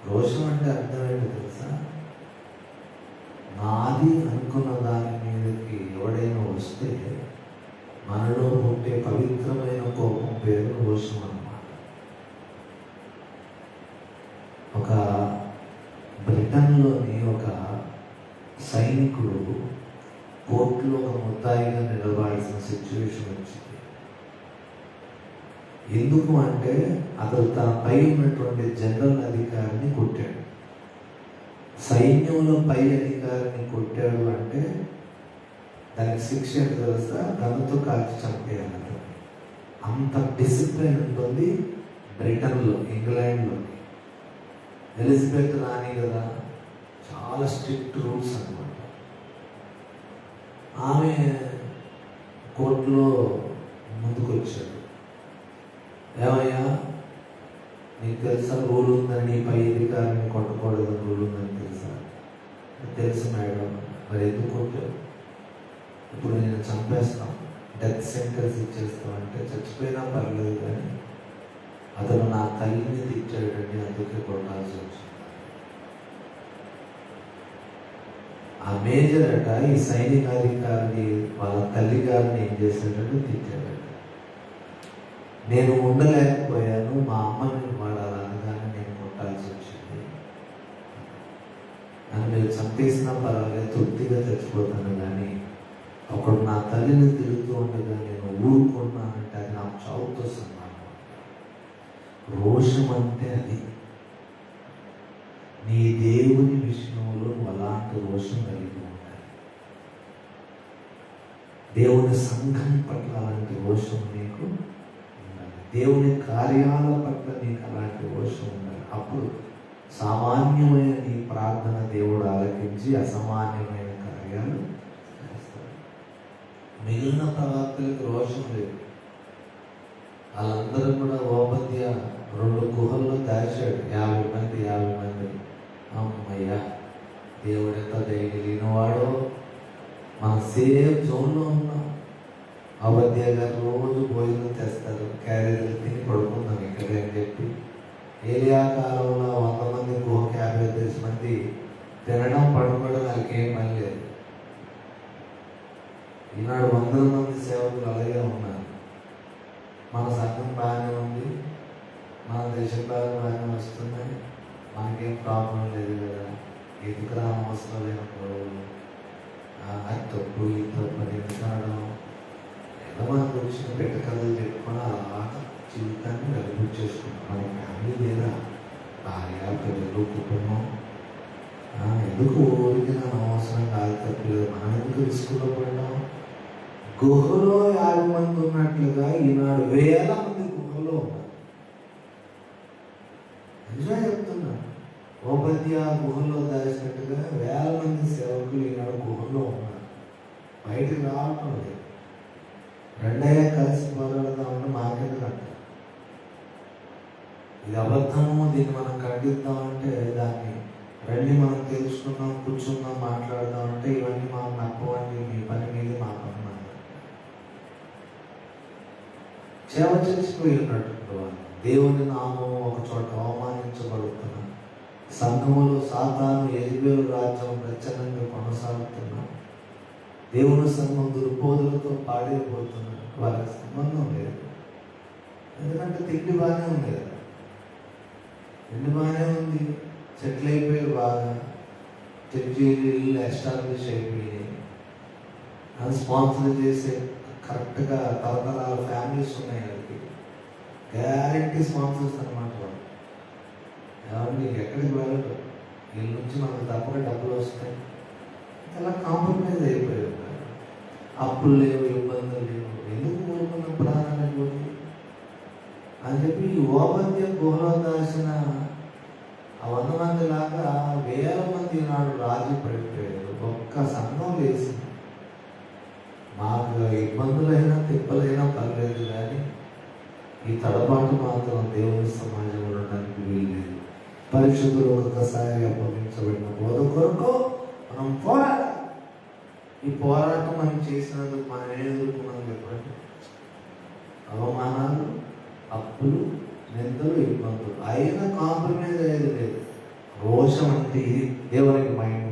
రోషం అంటే అర్థం ఏంటో తెలుసా? నాది అనుకున్న దాని మీదకి ఎవడైనా వస్తే మనలో ఉంటే పవిత్రమైన కోపం పేరు రోషం అన్నమాట. ఒక బ్రిటన్లోని ఒక సైనికుడు కోర్టులో ఒక ముద్దాయిగా నిలబడాల్సిన సిచ్యువేషన్ వచ్చింది. ఎందుకు అంటే అతను తన పై ఉన్నటువంటి జనరల్ అధికారిని కొట్టాడు. సైన్యంలో పై అధికారిని కొట్టాడు అంటే దానికి శిక్ష ఏంటో తెలుసా? గన్నుతో కాల్చి చంపేయాలి. అంత డిసిప్లిన్ ఉంటుంది బ్రిటన్లో, ఇంగ్లాండ్లో. ఎలిజబెత్ రాణి కదా, చాలా స్ట్రిక్ట్ రూల్స్ అన్నమాట. ఆమె కోర్టులో ముందుకు వచ్చాడు. ఏమయ్యా, నీకు తెలుసా రూల్ ఉందని, నీ పై అధికారిని కొట్టకూడదని రూల్ ఉందని తెలుసా? తెలుసు మేడం. మరి ఎందుకు కొట్టావు? ఇప్పుడు నేను చంపేస్తాం, డెత్ సెంటెన్స్ ఇచ్చేస్తాం అంటే చచ్చిపోయినా పర్లేదు, కానీ అతను నా తల్లిని తిట్టాడండి, అందుకే కొట్టాల్సి వచ్చింది. ఆ మేజర్ అట ఈ సైనికాధికారిని వాళ్ళ తల్లి గారిని ఏం చేశాడంటే తిట్టాడు. నేను ఉండలేకపోయాను, మా అమ్మని వాడాలనగానే నేను కొట్టాల్సి వచ్చింది. నన్ను మీరు చంపేసినా పర్వాలేదు, తృప్తిగా చచ్చిపోతాను, కానీ ఒకడు నా తల్లిని తిరుగుతూ ఉండగా నేను ఊరుకున్నానంటే అది నాకు చావుతో సమానం. రోషం అంటే అది. నీ దేవుని విషయంలో అలాంటి రోషం కలిగి ఉండాలి. దేవుని సంఘం పట్ల అలాంటి రోషం నీకు ఉండాలి. దేవుని కార్యాల పట్ల నీకు అలాంటి రోషం ఉండాలి. అప్పుడు సామాన్యమైన నీ ప్రార్థన దేవుడు ఆలకించి అసామాన్యమైన కార్యాలు చేస్తాడు. మిగిలిన ప్రవక్తలకు రోషం లేదు. వాళ్ళందరూ కూడా ఓబద్య 2 గుహల్లో దాచాడు. 50 మంది. అమ్మయ్యా, దేవుడు ఎంత దయగలిగినవాడో, మనం సేఫ్ జోన్లో ఉన్నాం. ఓబద్య గారు రోజు భోజనం తెస్తారు, క్యారేజీలు తిని పడుకుందాం ఇక్కడ అని చెప్పి. ఏలియా కాలంలో 100 మంది గుహకి 50 మంది తినడం పడుకోవడం వాళ్ళకి ఏం పని లేదు. ఈనాడు 100 మంది సేవకులు అలాగే ఉన్నారు. మన సంఘం బాగానే ఉంది, మన దేశం బాగానే వస్తున్నాయి, మనకేం ప్రాబ్లం లేదు కదా, ఎందుకు అవసరం లేనప్పుడు అది తప్పు ఈ తప్పు అని ఎందుకనడం. ఏదో మనకు వచ్చిన పెట్ట కథలు చెప్పుకొని అలా జీవితాన్ని వెలుగు చేసుకుంటాం. మన ఫ్యామిలీ లేదా, భార్య పిల్లలు కుటుంబం, ఎందుకు ఊరికి అవసరం కాదు, తప్పలేదు. మనం ఎందుకు రిస్కులో పడ్డాం? గుహలో 50 మంది ఉన్నట్లుగా ఈనాడు 1000 మంది గుహలో ఉన్నారు. నిజమే చెప్తున్నాను. ఓబద్య గుహలో దాచినట్టుగా 1000 మంది సేవకులు ఈనాడు గుహలో ఉన్నారు, బయటకు రావటం లేదు. రెండయ్య కలిసి పోరాడదామని మాకెందుకంట. ఇది అబద్ధము, దీన్ని మనం ఖండిద్దామంటే దాన్ని రండి మనం తెలుసుకుందాం, కూర్చుందాం, మాట్లాడదామంటే ఇవన్నీ మాకు నప్పవండి, మీ పని మీద మా పని. సేవ చచ్చిపోయి ఉన్నట్టు దేవుని నామం ఒక చోట అవమానించబడుతున్నా, సంఘములో సాతాను యెజబెలు రాజ్యం ప్రచనంగా కొనసాగుతున్నా, దేవుని సంఘం దుర్బోధులతో పాడైపోతున్నా. వాళ్ళకి సంబంధం లేదు. ఎందుకంటే తిండి బాగానే ఉంది కదా, తిండి బాగానే ఉంది, సెటిల్ అయిపోయి బాగా చర్చీలు ఎస్టాబ్లిష్ అయిపోయినాయి. అది స్పాన్సర్ చేసే కరెక్ట్గా తరతరాల ఫ్యామిలీస్ ఉన్నాయి. వాళ్ళకి గ్యారెంటీ స్పాన్సర్స్ అనమాట. వాళ్ళు ఎవరు నీకు ఎక్కడికి వెళ్ళదు, వీళ్ళ నుంచి మనకు తప్పక డబ్బులు వస్తాయి. అలా కాంప్రమైజ్ అయిపోయారు. అప్పులు లేవు, ఇబ్బందులు లేవు, ఎందుకు కోరుకున్న ప్రాణాన్ని పోయి అని చెప్పి ఈ ఓబద్య గుహలో దాచిన 100 మంది లాగా 1000 మంది నాడు రాజు పడిపోయారు. ఒక్క సంఘం వేసింది. మాకు ఇబ్బందులైనా తిప్పలైనా పర్లేదు, కానీ ఈ తడబాటు మాత్రం దేవుని సమాజంలో ఉండడానికి వీల్లేదు. పరిశుద్ధులు ఒకసారి అప్పగించబడిన బోధ కొరకు మనం పోరాడాలి. ఈ పోరాటం మనం చేసినందుకు మనం ఏం ఎదుర్కొన్నాం చెప్పండి? అవమానాలు, అప్పులు, నిందలు, ఇబ్బందులు. అయినా కాంప్రమైజ్ అయ్యేది లేదు. రోషం అంటే ఇది దేవునికి మైండ్